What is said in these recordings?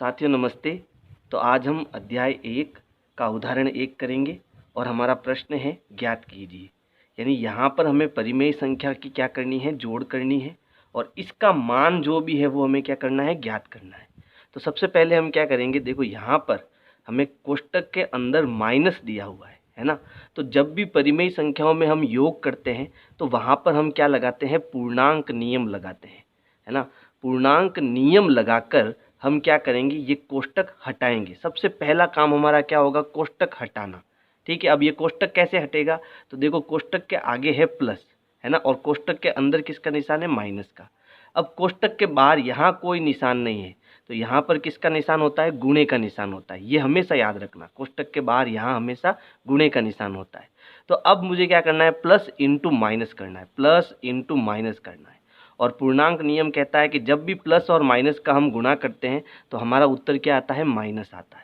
साथियों नमस्ते। तो आज हम अध्याय 1 का उदाहरण 1 करेंगे और हमारा प्रश्न है ज्ञात कीजिए। यानी यहाँ पर हमें परिमेय संख्या की क्या करनी है, जोड़ करनी है और इसका मान जो भी है वो हमें क्या करना है, ज्ञात करना है। तो सबसे पहले हम क्या करेंगे, देखो यहाँ पर हमें कोष्टक के अंदर माइनस दिया हुआ है ना। तो जब भी परिमेय संख्याओं में हम योग करते हैं तो वहाँ पर हम क्या लगाते हैं, पूर्णांक नियम लगाते हैं, है ना। पूर्णांक नियम लगाकर हम क्या करेंगे, ये कोष्टक हटाएंगे। सबसे पहला काम हमारा क्या होगा, कोष्टक हटाना। ठीक है, अब ये कोष्टक कैसे हटेगा, तो देखो कोष्टक के आगे है प्लस, है ना, और कोष्टक के अंदर किसका निशान है, माइनस का। अब कोष्टक के बाहर यहाँ कोई निशान नहीं है तो यहाँ पर किसका निशान होता है, गुणे का निशान होता है। ये हमेशा याद रखना, कोष्टक के बाहर यहाँ हमेशा गुणे का निशान होता है। तो अब मुझे क्या करना है, प्लस इंटू माइनस करना है, प्लस इंटू माइनस करना है। और पूर्णांक नियम कहता है कि जब भी प्लस और माइनस का हम गुणा करते हैं तो हमारा उत्तर क्या आता है, माइनस आता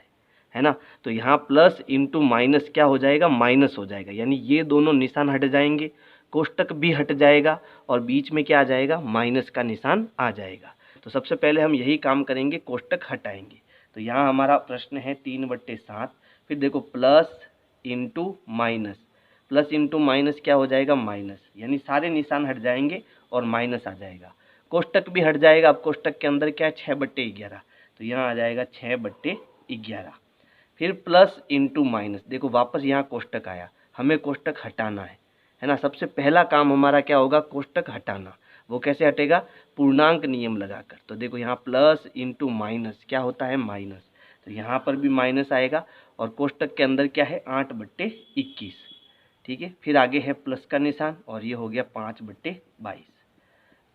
है ना। तो यहाँ प्लस इंटू माइनस क्या हो जाएगा, माइनस हो जाएगा। यानी ये दोनों निशान हट जाएंगे, कोष्टक भी हट जाएगा और बीच में क्या आ जाएगा, माइनस का निशान आ जाएगा। तो सबसे पहले हम यही काम करेंगे, कोष्टक हटाएंगे। तो यहाँ हमारा प्रश्न है 3/7। फिर देखो plus into minus, plus into minus क्या हो जाएगा, माइनस। यानी सारे निशान हट जाएंगे और माइनस आ जाएगा। कोष्टक भी हट जाएगा। अब कोष्टक के अंदर क्या है, 6/11। तो यहाँ आ जाएगा 6/11। फिर प्लस इंटू माइनस, देखो वापस यहाँ कोष्टक आया, हमें कोष्टक हटाना है ना। सबसे पहला काम हमारा क्या होगा, कोष्टक हटाना। वो कैसे हटेगा, पूर्णांक नियम लगाकर। तो देखो यहाँ प्लस इंटू माइनस क्या होता है, माइनस। तो यहाँ पर भी माइनस आएगा और कोष्टक के अंदर क्या है, 8/21। ठीक है, फिर आगे है प्लस का निशान और ये हो गया 5/22।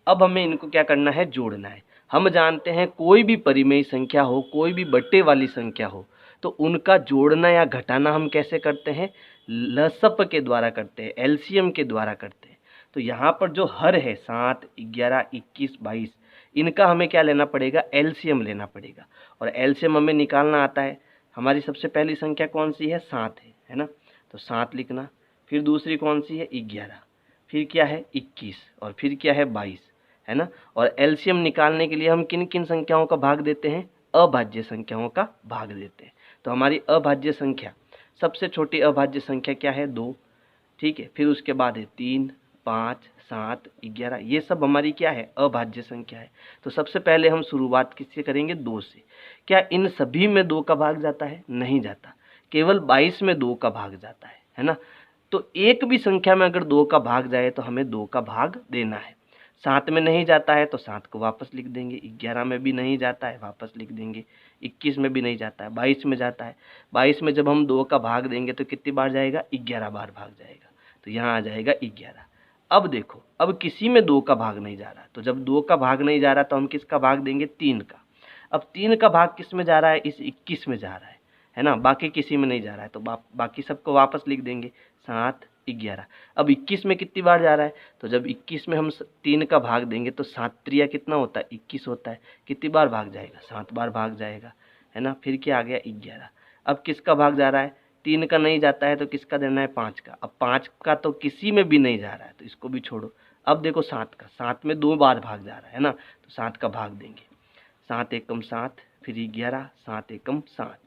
अब हमें इनको क्या करना है, जोड़ना है। हम जानते हैं कोई भी परिमेय संख्या हो, कोई भी बट्टे वाली संख्या हो, तो उनका जोड़ना या घटाना हम कैसे करते हैं, लसप के द्वारा करते हैं, एलसीएम के द्वारा करते हैं। तो यहाँ पर जो हर है 7, 11, 21, 22, इनका हमें क्या लेना पड़ेगा, एलसीएम लेना पड़ेगा। और एलसीएम हमें निकालना आता है। हमारी सबसे पहली संख्या कौन सी है, 7 है ना। तो 7 लिखना। फिर दूसरी कौन सी है, 11। फिर क्या है, 21। और फिर क्या है, 22, है ना। और एलसीएम निकालने के लिए हम किन किन संख्याओं का भाग देते हैं, अभाज्य संख्याओं का भाग देते हैं। तो हमारी अभाज्य संख्या, सबसे छोटी अभाज्य संख्या क्या है, 2। ठीक है, फिर उसके बाद है 3, 5, 7, 11। ये सब हमारी क्या है, अभाज्य संख्या है। तो सबसे पहले हम शुरुआत किससे करेंगे, 2 से। क्या इन सभी में 2 का भाग जाता है, नहीं जाता, केवल 22 में 2 का भाग जाता है ना। तो एक भी संख्या में अगर 2 का भाग जाए तो हमें 2 का भाग देना है। 7 में नहीं जाता है तो 7 को वापस लिख देंगे, 11 में भी नहीं जाता है वापस लिख देंगे, 21 में भी नहीं जाता है, 22 में जाता है। 22 में जब हम 2 का भाग देंगे तो कितनी बार जाएगा, 11 बार भाग जाएगा। तो यहाँ आ जाएगा 11। अब देखो, अब किसी में 2 का भाग नहीं जा रहा, तो जब 2 का भाग नहीं जा रहा तो हम किसका भाग देंगे, 3 का। अब 3 का भाग किस में जा रहा है, इस 21 में जा रहा है ना। बाकी किसी में नहीं जा रहा है तो बाकी सबको वापस लिख देंगे, 7, 11। अब 21 में कितनी बार जा रहा है, तो जब 21 में हम 3 का भाग देंगे तो 7 त्रिया कितना होता है, 21 होता है। कितनी बार भाग जाएगा, 7 बार भाग जाएगा, है ना। फिर क्या आ गया, 11। अब किसका भाग जा रहा है, 3 का नहीं जाता है तो किसका देना है, 5 का। अब 5 का तो किसी में भी नहीं जा रहा है तो इसको भी छोड़ो। अब देखो 7 का, 7 में 2 बार भाग जा रहा है ना, तो 7 का भाग देंगे, 7 एकम 7, फिर 11, 7 एकम 7।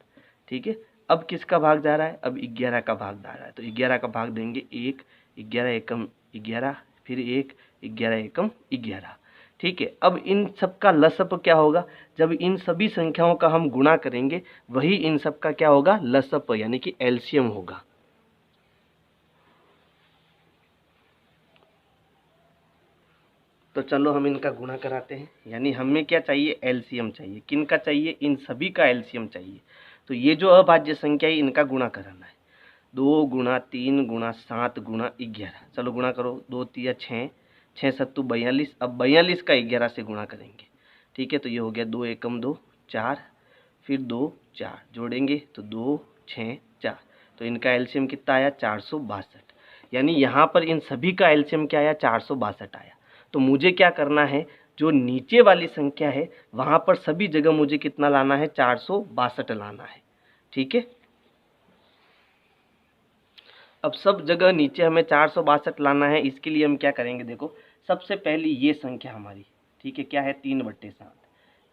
ठीक है, अब किसका भाग जा रहा है, अब 11 का भाग जा रहा है तो 11 का भाग देंगे, 1, 11 एकम 11, फिर 1, 11 एकम 11। ठीक है, अब इन सब का लसप क्या होगा, जब इन सभी संख्याओं का हम गुणा करेंगे वही इन सब का क्या होगा, लसप यानी कि एलसीएम होगा। तो चलो हम इनका गुणा कराते हैं। यानी हमें क्या चाहिए, एलसीएम चाहिए। किन का चाहिए, इन सभी का एलसीएम चाहिए। तो ये जो अभाज्य संख्या है इनका गुणा कराना है। 2 गुणा 3 गुणा 7 गुणा 11। चलो गुणा करो, 2 तिया 6, 6 सत्तू 42। अब 42 का 11 से गुणा करेंगे। ठीक है, तो ये हो गया 2 एकम 2, 4, फिर 2, 4 जोड़ेंगे तो 2, 6, 4। तो इनका एलसीएम कितना आया, 462। यानी यहाँ पर इन सभी का एलसीएम क्या आया, 462 आया। तो मुझे क्या करना है, जो नीचे वाली संख्या है वहाँ पर सभी जगह मुझे कितना लाना है, 462 लाना है। ठीक है, अब सब जगह नीचे हमें 462 लाना है। इसके लिए हम क्या करेंगे, देखो सबसे पहली ये संख्या हमारी, ठीक है, क्या है, 3/7,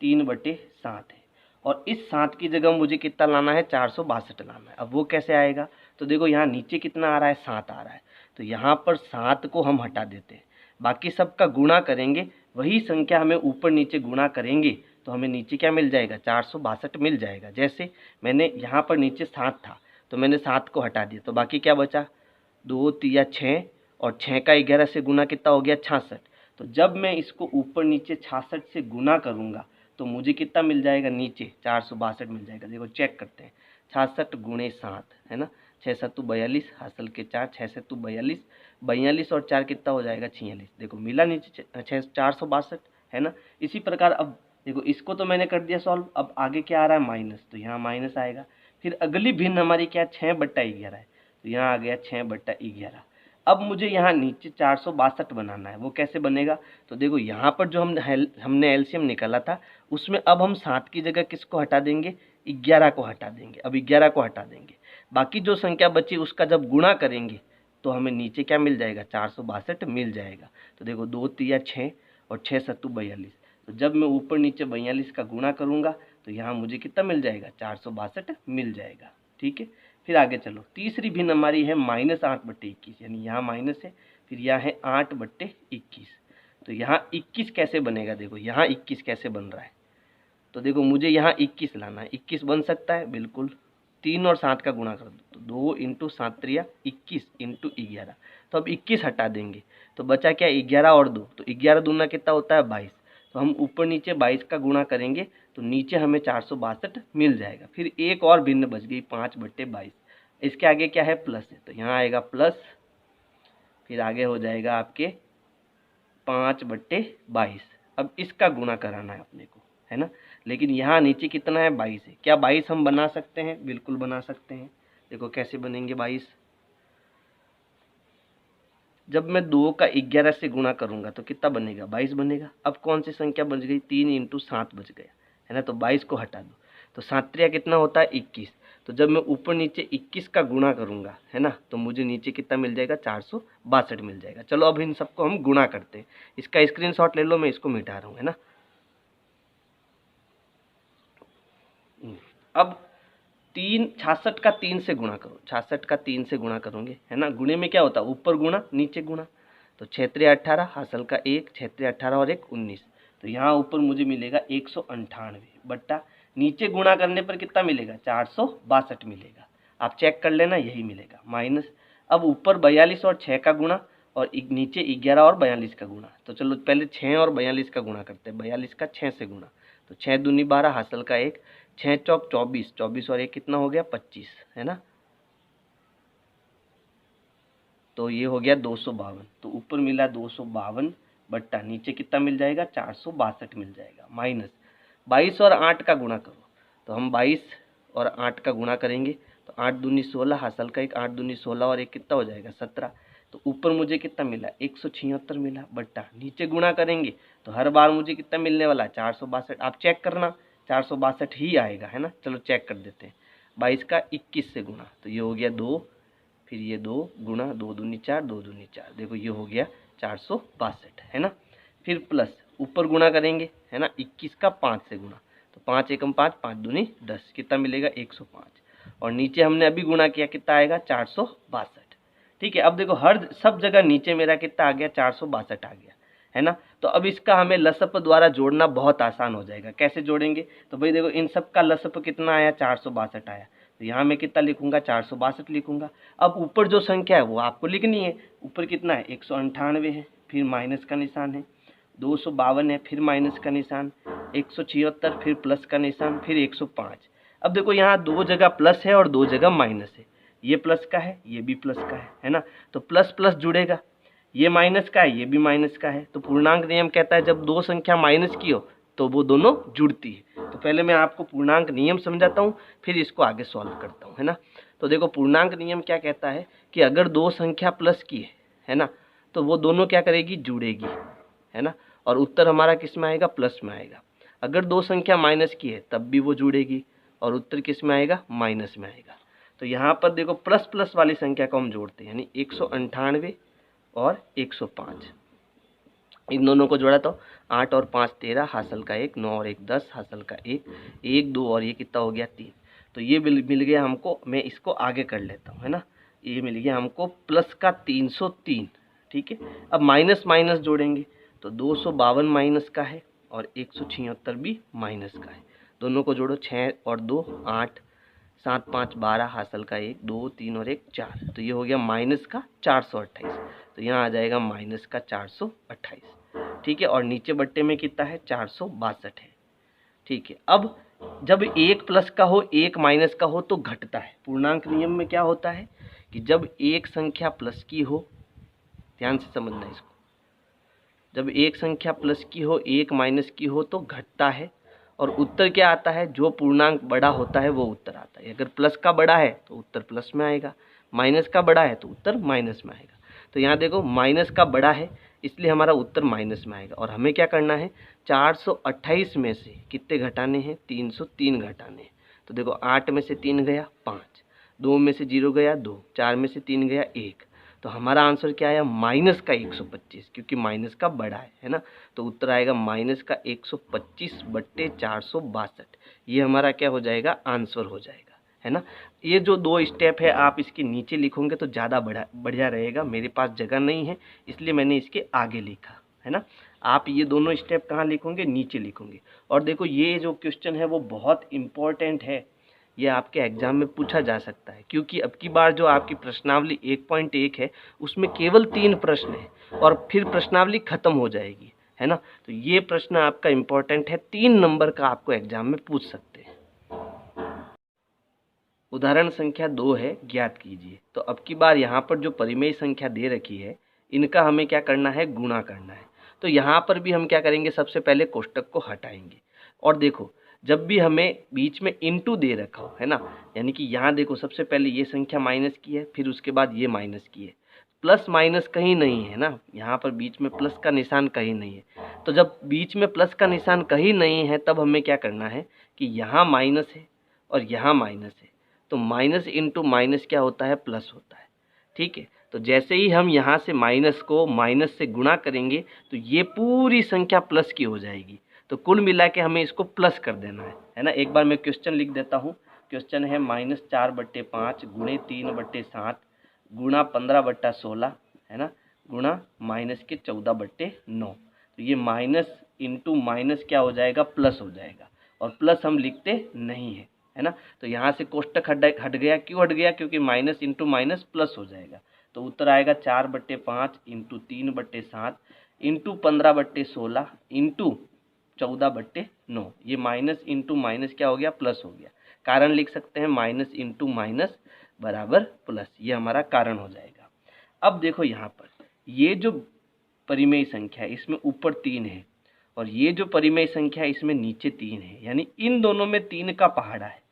3/7 है। और इस 7 की जगह मुझे कितना लाना है, 462 लाना है। अब वो कैसे आएगा, तो देखो यहाँ नीचे कितना आ रहा है, 7 आ रहा है, तो यहाँ पर 7 को हम हटा देते हैं, बाकी सबका गुणा करेंगे, वही संख्या हमें ऊपर नीचे गुणा करेंगे तो हमें नीचे क्या मिल जाएगा, 462 मिल जाएगा। जैसे मैंने यहाँ पर नीचे 7 था तो मैंने 7 को हटा दिया, तो बाकी क्या बचा, 2 3 6, और 6 का 11 से गुना कितना हो गया, 66। तो जब मैं इसको ऊपर नीचे 66 से गुना करूँगा तो मुझे कितना मिल जाएगा, नीचे 462 मिल जाएगा। देखो चेक करते हैं, 66 गुणे 7 है ना, 6 7 42, हासिल के 4, 6 से 42, 42 और 4 कितना हो जाएगा, 46। देखो मिला नीचे 462 है ना। इसी प्रकार अब देखो इसको तो मैंने कर दिया सॉल्व, अब आगे क्या आ रहा है, माइनस, तो यहाँ माइनस आएगा। फिर अगली भिन्न हमारी क्या, 6/11 है, तो यहाँ आ गया 6/11। अब मुझे यहाँ नीचे 462 बनाना है, वो कैसे बनेगा, तो देखो यहाँ पर जो हमने एलसीएम निकाला था उसमें अब हम 7 की जगह किसको हटा देंगे, 11 को हटा देंगे। अब 11 को हटा देंगे, बाकी जो संख्या बची उसका जब गुणा करेंगे तो हमें नीचे क्या मिल जाएगा, 462 मिल जाएगा। तो देखो 2 3 6 और 6 7 42, तो जब मैं ऊपर नीचे 42 का गुणा करूँगा तो यहाँ मुझे कितना मिल जाएगा, 462 मिल जाएगा। ठीक है, फिर आगे चलो, तीसरी भिन्न हमारी है -8/21, यानी यहाँ माइनस है, फिर यहाँ है 8/21। तो यहाँ 21 कैसे बनेगा, देखो यहाँ 21 कैसे बन रहा है, तो देखो मुझे यहाँ 21 लाना है। 21 बन सकता है बिल्कुल, 3 और 7 का गुणा कर दो, तो 2 × 7 × 21 × 11, तो अब 21 हटा देंगे तो बचा क्या, 11 और 2, तो 11 दूना कितना होता है, 22। तो हम ऊपर नीचे 22 का गुणा करेंगे तो नीचे हमें 462 मिल जाएगा। फिर एक और भिन्न बच गई, 5/22, इसके आगे क्या है, प्लस है, तो यहाँ आएगा प्लस, फिर आगे हो जाएगा आपके 5/22। अब इसका गुणा कराना है अपने को, है ना, लेकिन यहाँ नीचे कितना है, 22 है। क्या 22 हम बना सकते हैं, बिल्कुल बना सकते हैं। देखो कैसे बनेंगे 22, जब मैं 2 का 11 से गुणा करूंगा तो कितना बनेगा, 22 बनेगा। अब कौन सी संख्या बच गई, 3 × 7 बच गया, है ना, तो 22 को हटा दो, तो 7 3 कितना होता है, 21। तो जब मैं ऊपर नीचे 21 का गुणा करूंगा, है ना, तो मुझे नीचे कितना मिल जाएगा, 462 मिल जाएगा। चलो अब इन सबको हम गुणा करते हैं, इसका स्क्रीनशॉट ले लो, मैं इसको मिटा रहा हूँ, है ना। अब 66 का 3 से गुणा करो, 66 का 3 से गुणा करोगे, है ना, गुणे में क्या होता है, ऊपर गुणा नीचे गुणा, तो 6 3 18, हासिल का 1, 6 3 18 और 1 19, तो यहाँ ऊपर मुझे मिलेगा 198 बट्टा नीचे गुणा करने पर कितना मिलेगा, 462 मिलेगा। आप चेक कर लेना, यही मिलेगा माइनस। अब ऊपर 42 और 6 का गुणा और नीचे 11 और 42 का गुणा, तो चलो पहले 6 और 42 का गुणा करते हैं। 42 का 6 से गुणा, तो 6 दूनी 12, हासिल का 1, 6 चौक 24, 24 और 1 कितना हो गया, 25, है ना, तो ये हो गया 252। तो ऊपर मिला 252 बट्टा नीचे कितना मिल जाएगा, 462 मिल जाएगा। माइनस 22 और 8 का गुणा करो, तो हम 22 और 8 का गुणा करेंगे, तो 8 दूनी 16, हासिल का 1, 8 दूनी 16 और 1 कितना हो जाएगा, 17। तो ऊपर मुझे कितना मिला, 176 मिला बट्टा नीचे गुणा करेंगे तो हर बार मुझे कितना मिलने वाला है, 462। आप चेक करना, 462 ही आएगा, है ना। चलो चेक कर देते हैं, 22 का 21 से गुणा, तो ये हो गया 2, फिर ये 2 गुणा 2 दूनी 4, 2 दूनी 4, देखो ये हो गया 462, है ना। फिर प्लस ऊपर गुणा करेंगे, है ना, 21 का 5 से गुणा, तो 5 एकम 5, 5 दूनी 10, कितना मिलेगा, 105। और नीचे हमने अभी गुणा किया, कितना आएगा, 462। ठीक है, अब देखो हर सब जगह नीचे मेरा कितना आ गया, 462 आ गया, है ना। तो अब इसका हमें लसप द्वारा जोड़ना बहुत आसान हो जाएगा। कैसे जोड़ेंगे, तो भाई देखो इन सब का लसप कितना आया, 462 आया, तो यहाँ मैं कितना लिखूंगा, 462 लिखूंगा। अब ऊपर जो संख्या है वो आपको लिखनी है, ऊपर कितना है, 198 है, फिर माइनस का निशान है, 252 है, फिर माइनस का निशान, 176, फिर प्लस का निशान, फिर 105। अब देखो यहाँ 2 जगह प्लस है और 2 जगह माइनस है, ये प्लस का है, ये भी प्लस का है ना, तो प्लस प्लस जुड़ेगा। ये माइनस का है, ये भी माइनस का है, तो पूर्णांक नियम कहता है जब 2 संख्या माइनस की हो तो वो दोनों जुड़ती है। तो पहले मैं आपको पूर्णांक नियम समझाता हूँ, फिर इसको आगे सॉल्व करता हूँ, है ना। तो देखो पूर्णांक नियम क्या कहता है कि अगर 2 संख्या प्लस की है ना, तो वो दोनों क्या करेगी, जुड़ेगी, है ना, और उत्तर हमारा किस में आएगा, प्लस में आएगा। अगर 2 संख्या माइनस की है तब भी वो जुड़ेगी और उत्तर किस में आएगा, माइनस में आएगा। तो यहाँ पर देखो प्लस प्लस वाली संख्या को हम जोड़ते हैं, यानी 198 और 105। इन दोनों को जोड़ा तो 8 और 5 13, हासिल का 1, 9 और 1 10, हासिल का 1, 1 2 और ये कितना हो गया 3। तो ये मिल गया हमको। मैं इसको आगे कर लेता हूँ, है ना। ये मिल गया हमको प्लस का 303, ठीक है। अब माइनस माइनस जोड़ेंगे तो 252 माइनस का है और 176 भी माइनस का है। दोनों को जोड़ो, 6 और 2 8, 7 5 12, हासिल का 1 2 3 और 1 4। तो ये हो गया माइनस का 428। तो यहाँ आ जाएगा माइनस का 428, ठीक है। और नीचे बट्टे में कितना है 462 है, ठीक है। अब जब एक प्लस का हो एक माइनस का हो तो घटता है। पूर्णांक नियम में क्या होता है कि जब एक संख्या प्लस की हो, ध्यान से समझना इसको, जब एक संख्या प्लस की हो एक माइनस की हो तो घटता है। और उत्तर क्या आता है, जो पूर्णांक बड़ा होता है वो उत्तर आता है। अगर प्लस का बड़ा है तो उत्तर प्लस में आएगा, माइनस का बड़ा है तो उत्तर माइनस में आएगा। तो यहाँ देखो माइनस का बड़ा है इसलिए हमारा उत्तर माइनस में आएगा। और हमें क्या करना है, 428 में से कितने घटाने हैं, 303 घटाने हैं। तो देखो 8 में से 3 गया 5, 2 में से 0 गया 2, 4 में से 3 गया 1। तो हमारा आंसर क्या आया, माइनस का 125, क्योंकि माइनस का बड़ा है ना। तो उत्तर आएगा माइनस का 125/462। ये हमारा क्या हो जाएगा, आंसर हो जाएगा, है ना। ये जो दो स्टेप है आप इसके नीचे लिखोगे तो ज़्यादा बढ़िया रहेगा। मेरे पास जगह नहीं है इसलिए मैंने इसके आगे लिखा, है ना। आप ये दोनों स्टेप कहाँ लिखोगे, नीचे लिखोगे। और देखो ये जो क्वेश्चन है वो बहुत इम्पोर्टेंट है, ये आपके एग्जाम में पूछा जा सकता है। क्योंकि अब की बार जो आपकी प्रश्नावली 1.1 है उसमें केवल 3 प्रश्न है और फिर प्रश्नावली खत्म हो जाएगी, है ना। तो ये प्रश्न आपका इम्पोर्टेंट है, 3 नंबर का आपको एग्जाम में पूछ सकते हैं। उदाहरण संख्या 2 है, ज्ञात कीजिए। तो अब की बार यहाँ पर जो परिमेय संख्या दे रखी है इनका हमें क्या करना है, गुणा करना है। तो यहाँ पर भी हम क्या करेंगे, सबसे पहले कोष्टक को हटाएंगे। और देखो जब भी हमें बीच में इनटू दे रखा हो, है ना, यानी कि यहाँ देखो सबसे पहले ये संख्या माइनस की है, फिर उसके बाद ये माइनस की है। प्लस माइनस कहीं नहीं है ना, यहाँ पर बीच में प्लस का निशान कहीं नहीं है। तो जब बीच में प्लस का निशान कहीं नहीं है तब हमें क्या करना है कि यहाँ माइनस है और यहाँ माइनस है। तो माइनस इंटू माइनस क्या होता है, प्लस होता है, ठीक है। तो जैसे ही हम यहाँ से माइनस को माइनस से गुणा करेंगे तो ये पूरी संख्या प्लस की हो जाएगी। तो कुल मिला के हमें इसको प्लस कर देना है ना। एक बार मैं क्वेश्चन लिख देता हूँ। क्वेश्चन है -4/5 गुणे 3/7 गुणा 15/16, है ना, गुणा माइनस के 14/9। तो ये माइनस इंटू माइनस क्या हो जाएगा, प्लस हो जाएगा। और प्लस हम लिखते नहीं है ना। तो यहाँ से कोष्टक हट गया। क्यों हट गया, क्योंकि माइनस इंटू माइनस प्लस हो जाएगा। तो उत्तर आएगा 4/5 इंटू 3/7 इंटू 15/16 इंटू 14/9। ये माइनस इंटू माइनस क्या हो गया, प्लस हो गया। कारण लिख सकते हैं माइनस इंटू माइनस बराबर प्लस, ये हमारा कारण हो जाएगा। अब देखो यहाँ पर ये जो परिमेय संख्या है इसमें ऊपर 3 है और ये जो परिमेय संख्या है इसमें नीचे 3 है, यानी इन दोनों में 3 का पहाड़ा है।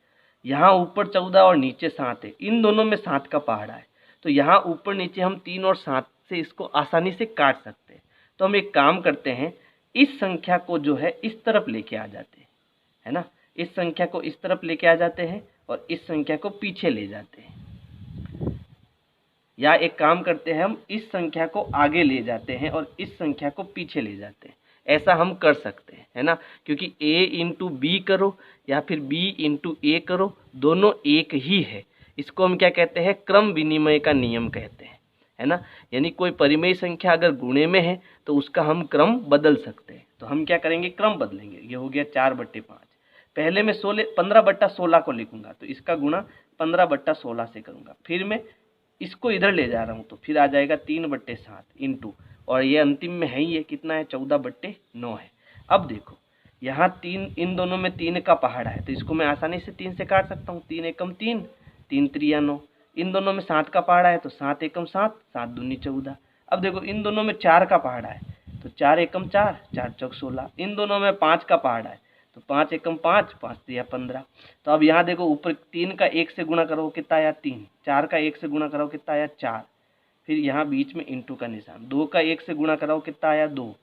यहाँ ऊपर 14 और नीचे 7 है, इन दोनों में 7 का पहाड़ा है। तो यहाँ ऊपर नीचे हम 3 और 7 से इसको आसानी से काट सकते हैं। तो हम एक काम करते हैं, इस संख्या को जो है इस तरफ लेके आ जाते हैं, है ना। इस संख्या को इस तरफ लेके आ जाते हैं और इस संख्या को पीछे ले जाते हैं। या एक काम करते हैं, हम इस संख्या को आगे ले जाते हैं और इस संख्या को पीछे ले जाते हैं। ऐसा हम कर सकते हैं, है ना। क्योंकि a इंटू बी करो या फिर b इंटू ए करो, दोनों एक ही है। इसको हम क्या कहते हैं, क्रम विनिमय का नियम कहते हैं, है ना। यानी कोई परिमेय संख्या अगर गुणे में है तो उसका हम क्रम बदल सकते हैं। तो हम क्या करेंगे, क्रम बदलेंगे। ये हो गया 4/5। पहले मैं 15/16 को लिखूंगा तो इसका गुणा 15/16 से करूंगा। फिर मैं इसको इधर ले जा रहा हूँ तो फिर आ जाएगा 3/7 इंटू, और ये अंतिम में है ही, ये कितना है, 14/9 है। अब देखो यहाँ 3, इन दोनों में 3 का पहाड़ा है तो इसको मैं आसानी से 3 से काट सकता हूँ। 3 एकम 3, 3 त्रिया 9। इन दोनों में 7 का पहाड़ा है तो 7 एकम 7, 7 दूनी 14। अब देखो इन दोनों में 4 का पहाड़ा है तो 4 एकम 4, 4 चौक 16। इन दोनों में 5 का पहाड़ा है तो 5 एकम 5, 5 तिया 15। तो अब यहाँ देखो ऊपर 3 का 1 से गुणा करो कितना आया 3, 4 का 1 से गुणा करो कितना आया 4, फिर यहाँ बीच में इंटू का निशान, 2 का 1 से गुणा कराओ कितना आया 2,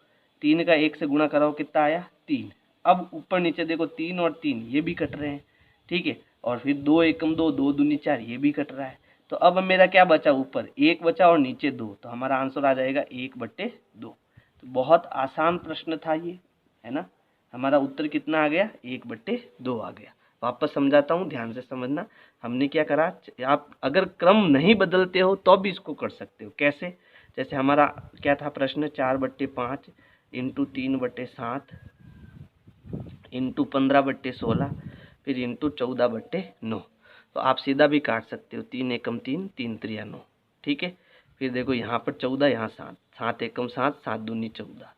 3 का 1 से गुणा कराओ कितना आया 3। अब ऊपर नीचे देखो 3 और 3 ये भी कट रहे हैं, ठीक है। और फिर 2 एकम 2, 2 दूनी 4 ये भी कट रहा है। तो अब मेरा क्या बचा, ऊपर 1 बचा और नीचे 2। तो हमारा आंसर आ जाएगा 1/2। तो बहुत आसान प्रश्न था ये, है ना। हमारा उत्तर कितना आ गया, 1/2 आ गया। वापस समझाता हूँ, ध्यान से समझना। हमने क्या करा, आप अगर क्रम नहीं बदलते हो तो भी इसको कर सकते हो। कैसे, जैसे हमारा क्या था प्रश्न, 4/5 इंटू 3/7 इंटू 15/16 फिर इंटू 14/9। तो आप सीधा भी काट सकते हो, 3 एकम 3, 3 त्रिया 9, ठीक है। फिर देखो यहाँ पर 14, यहाँ 7, 7 एकम 7, 7 दूनी 14,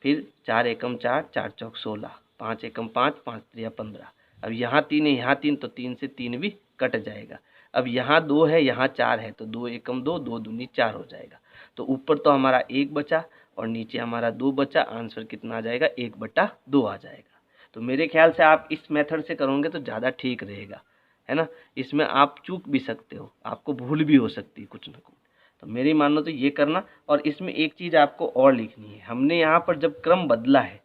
फिर 4 एकम 4, 4 चौक 16, 5 एकम 5, 5 त्रिया 15। अब यहाँ 3 है, यहाँ 3, तो 3 से 3 भी कट जाएगा। अब यहाँ 2 है, यहाँ 4 है, तो 2 एकम 2, 2 दूनी 4 हो जाएगा। तो ऊपर तो हमारा 1 बचा और नीचे हमारा 2 बचा। आंसर कितना आ जाएगा, 1/2 आ जाएगा। तो मेरे ख्याल से आप इस मेथड से करोगे तो ज़्यादा ठीक रहेगा, है ना। इसमें आप चूक भी सकते हो, आपको भूल भी हो सकती है कुछ ना कुछ। तो मेरी मानो तो ये करना। और इसमें एक चीज़ आपको और लिखनी है, हमने यहाँ पर जब क्रम बदला है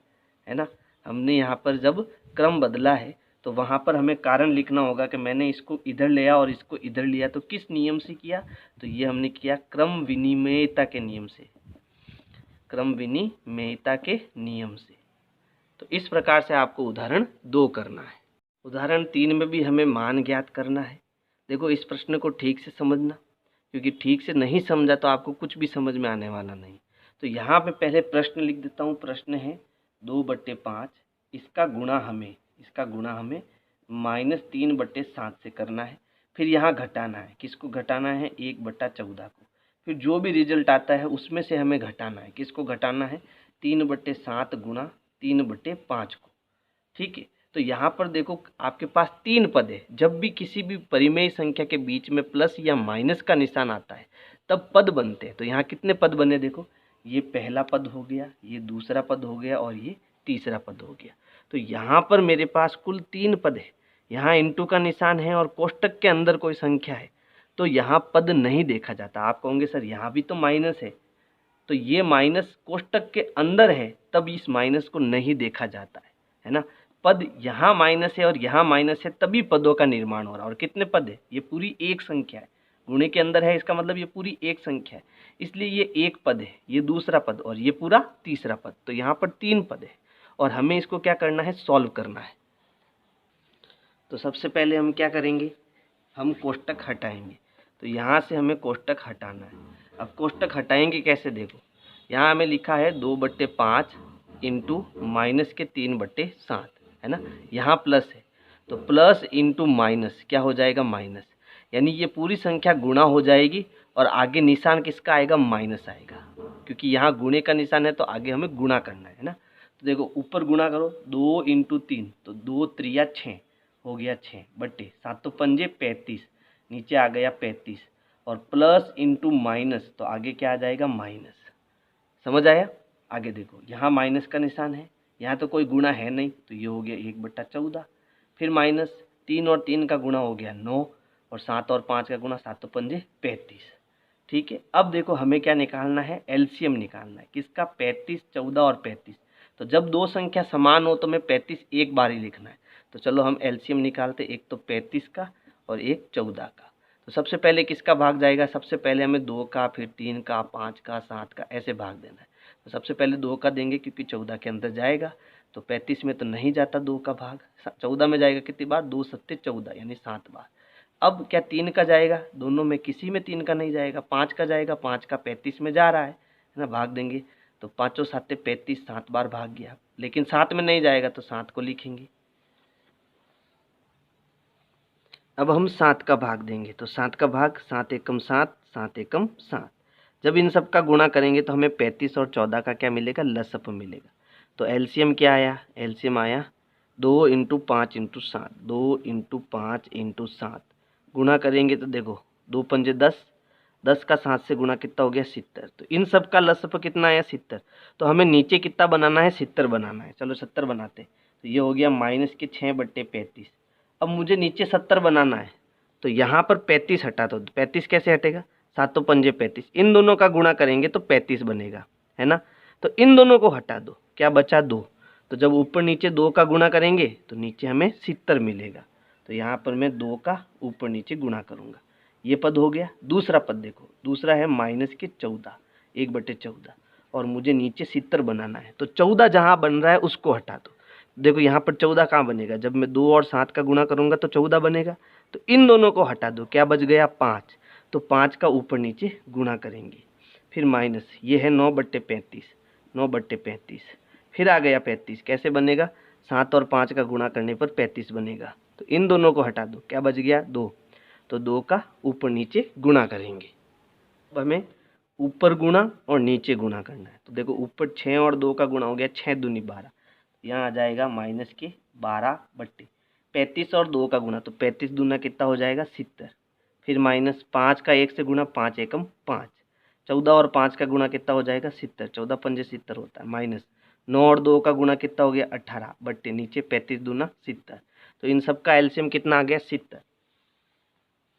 ना, हमने यहाँ पर जब क्रम बदला है तो वहाँ पर हमें कारण लिखना होगा कि मैंने इसको इधर लिया और इसको इधर लिया, तो किस नियम से किया। तो ये हमने किया क्रम विनिमेयता के नियम से, क्रम विनिमेयता के नियम से। तो इस प्रकार से आपको उदाहरण 2 करना है। उदाहरण 3 में भी हमें मान ज्ञात करना है। देखो इस प्रश्न को ठीक से समझना, क्योंकि ठीक से नहीं समझा तो आपको कुछ भी समझ में आने वाला नहीं। तो यहाँ पे पहले प्रश्न लिख देता हूँ। प्रश्न है 2/5, इसका गुणा हमें -3/7 से करना है। फिर यहाँ घटाना है, किसको घटाना है, 1/14 को। फिर जो भी रिजल्ट आता है उसमें से हमें घटाना है, किसको घटाना है, 3/7 गुणा 3/5 को, ठीक है। तो यहाँ पर देखो आपके पास 3 पद है। जब भी किसी भी परिमेय संख्या के बीच में प्लस या माइनस का निशान आता है तब पद बनते हैं। तो यहाँ कितने पद बने, देखो ये पहला पद हो गया, ये दूसरा पद हो गया और ये तीसरा पद हो गया। तो यहाँ पर मेरे पास कुल 3 पद है। यहाँ इंटू का निशान है और कोष्टक के अंदर कोई संख्या है तो यहाँ पद नहीं देखा जाता। आप कहोगे सर यहाँ भी तो माइनस है, तो ये माइनस कोष्टक के अंदर है तब इस माइनस को नहीं देखा जाता है ना। पद यहाँ माइनस है और यहाँ माइनस है तभी पदों का निर्माण हो रहा है। और कितने पद है, ये पूरी एक संख्या है, गुणे के अंदर है, इसका मतलब ये पूरी एक संख्या है, इसलिए ये एक पद है, ये दूसरा पद और ये पूरा तीसरा पद। तो यहाँ पर 3 पद है और हमें इसको क्या करना है, सॉल्व करना है। तो सबसे पहले हम क्या करेंगे, हम कोष्टक हटाएंगे। तो यहाँ से हमें कोष्टक हटाना है। अब कोष्टक हटाएंगे कैसे, देखो यहाँ हमें लिखा है 2/5 इंटू माइनस के 3/7, है ना। यहाँ प्लस है तो प्लस इंटू माइनस क्या हो जाएगा, माइनस। यानी ये पूरी संख्या गुणा हो जाएगी और आगे निशान किसका आएगा, माइनस आएगा, क्योंकि यहाँ गुणे का निशान है तो आगे हमें गुणा करना है ना। तो देखो ऊपर गुणा करो, 2 इंटू 3 तो 2 त्रिया 6 हो गया, 6/7 तो 5 35, नीचे आ गया 35 और प्लस इंटू माइनस तो आगे क्या आ जाएगा, माइनस। समझ आया। आगे देखो यहाँ माइनस का निशान है, यहाँ तो कोई गुणा है नहीं तो ये हो गया 1/14। फिर माइनस 3 और 3 का गुणा हो गया 9 और 7 और 5 का गुणा 7 तो 5 35, ठीक है। अब देखो हमें क्या निकालना है, एलसीएम निकालना है, किसका, 35, 14 और 35। तो जब दो संख्या समान हो तो हमें 35 एक बार ही लिखना है। तो चलो हम एलसीएम निकालते, एक तो 35 का और एक 14 का। तो सबसे पहले किसका भाग जाएगा, सबसे पहले हमें 2 का, फिर 3 का, 5 का, 7 का, ऐसे भाग देना है। तो सबसे पहले 2 का देंगे क्योंकि 14 के अंदर जाएगा। तो 35 में तो नहीं जाता 2 का भाग, 14 में जाएगा कितनी बार, 2 सत्ते 14 यानी 7 बार। अब क्या 3 का जाएगा, दोनों में किसी में 3 का नहीं जाएगा। 5 का जाएगा, 5 का 35 में जा रहा है ना, भाग देंगे। तो 5 7 35, 7 बार भाग गया। लेकिन 7 में नहीं जाएगा तो 7 को लिखेंगे। अब हम 7 का भाग देंगे, तो 7 का भाग 7 एकम 7, 7 एकम 7। जब इन सब का गुणा करेंगे तो हमें 35 और 14 का क्या मिलेगा, लसअप मिलेगा। तो एलसीएम क्या आया, एलसीएम आया 2 इंटू 5 इंटू 7, 2 इंटू 5 इंटू 7। गुणा करेंगे तो देखो 2 पंजे 10, 10 का 7 से गुणा कितना हो गया, 70। तो इन सब का लसअप कितना आया, 70। तो हमें नीचे कितना बनाना है, 70 बनाना है। चलो 70 बनाते। तो ये हो गया माइनस के 6/35। अब मुझे नीचे 70 बनाना है तो यहाँ पर 35 हटा दो। 35 कैसे हटेगा, 7 तो 5 35, इन दोनों का गुणा करेंगे तो 35 बनेगा, है ना। तो इन दोनों को हटा दो, क्या बचा 2। तो जब ऊपर नीचे 2 का गुणा करेंगे तो नीचे हमें 70 मिलेगा। तो यहाँ पर मैं 2 का ऊपर नीचे गुणा करूँगा, ये पद हो गया। दूसरा पद देखो, दूसरा है माइनस के 14, 1/14। और मुझे नीचे 70 बनाना है। तो 14 जहाँ बन रहा है उसको हटा दो। देखो यहाँ पर 14 कहाँ बनेगा, जब मैं 2 और 7 का गुणा करूँगा तो 14 बनेगा। तो इन दोनों को हटा दो, क्या बच गया 5। तो 5 का ऊपर नीचे गुणा करेंगे, फिर माइनस, ये है 9/35, 9/35, फिर आ गया 35। कैसे बनेगा, 7 और 5 का गुणा करने पर 35 बनेगा। तो इन दोनों को हटा दो, क्या बच गया 2। तो 2 का ऊपर नीचे गुणा करेंगे। अब हमें ऊपर गुणा और नीचे गुणा करना है। तो देखो ऊपर 6 और 2 का गुणा हो गया, 6 दूनी 12, यहाँ आ जाएगा माइनस के 12/35 और 2 का गुणा, तो 35 दूना कितना हो जाएगा 70, फिर माइनस 5 का 1 से गुणा, 5 एकम 5, 14 और 5 का गुणा कितना हो जाएगा 70, 14 पंजे 70 होता है, माइनस 9 और 2 का गुणा कितना हो गया 18 बट्टे नीचे 35 दूना 70। तो इन सब का एलसीएम कितना आ गया 70।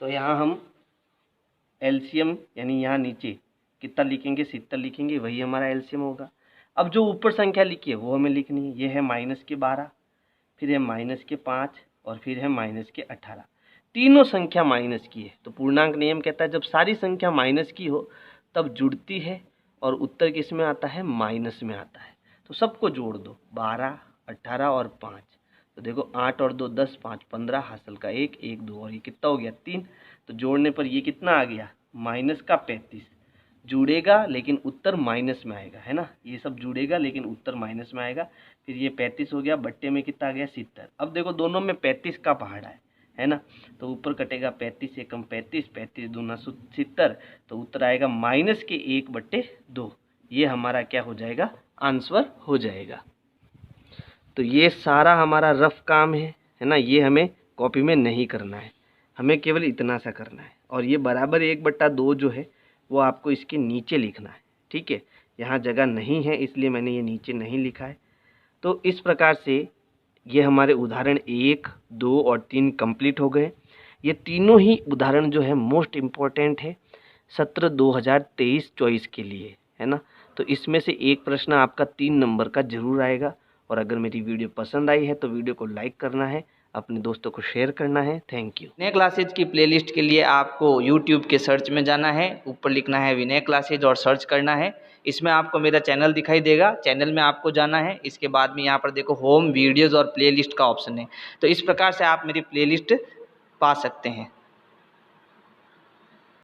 तो यहाँ हम एलसीएम यानी यहाँ नीचे कितना लिखेंगे 70 लिखेंगे, वही हमारा एलसीएम होगा। अब जो ऊपर संख्या लिखी है वो हमें लिखनी है। ये है माइनस के 12, फिर है माइनस के 5 और फिर है माइनस के 18। तीनों संख्या माइनस की है। तो पूर्णांक नियम कहता है जब सारी संख्या माइनस की हो तब जुड़ती है और उत्तर किस में आता है, माइनस में आता है। तो सबको जोड़ दो, 12, 18 और 5। तो देखो 8 और 2 10, 5 15, हासिल का 1, 1 2 और ये कितना हो गया 3। तो जोड़ने पर ये कितना आ गया माइनस का 35। जुड़ेगा लेकिन उत्तर माइनस में आएगा, है ना, ये सब जुड़ेगा लेकिन उत्तर माइनस में आएगा। फिर ये 35 हो गया, बट्टे में कितना आ गया 70। अब देखो दोनों में 35 का पहाड़ा है ना, तो ऊपर कटेगा 35 एकम 35, 35 दूना 70, तो उत्तर आएगा माइनस के 1/2। ये हमारा क्या हो जाएगा, आंसर हो जाएगा। तो ये सारा हमारा रफ काम है ना, ये हमें कॉपी में नहीं करना है, हमें केवल इतना सा करना है। और ये बराबर 1/2 जो है वो आपको इसके नीचे लिखना है, ठीक है। यहाँ जगह नहीं है इसलिए मैंने ये नीचे नहीं लिखा है। तो इस प्रकार से ये हमारे उदाहरण 1, 2 और 3 कंप्लीट हो गए। ये तीनों ही उदाहरण जो है मोस्ट इम्पोर्टेंट है सत्र 2023-24 के लिए, है ना। तो इसमें से एक प्रश्न आपका 3 नंबर का जरूर आएगा। और अगर मेरी वीडियो पसंद आई है तो वीडियो को लाइक करना है, अपने दोस्तों को शेयर करना है। Thank you. विनय क्लासेज की प्लेलिस्ट के लिए आपको YouTube के सर्च में जाना है, ऊपर लिखना है विनय क्लासेज और सर्च करना है। इसमें आपको मेरा चैनल दिखाई देगा, चैनल में आपको जाना है। इसके बाद में यहाँ पर देखो होम वीडियोज़ और प्लेलिस्ट का ऑप्शन है, तो इस प्रकार से आप मेरी प्लेलिस्ट पा सकते हैं।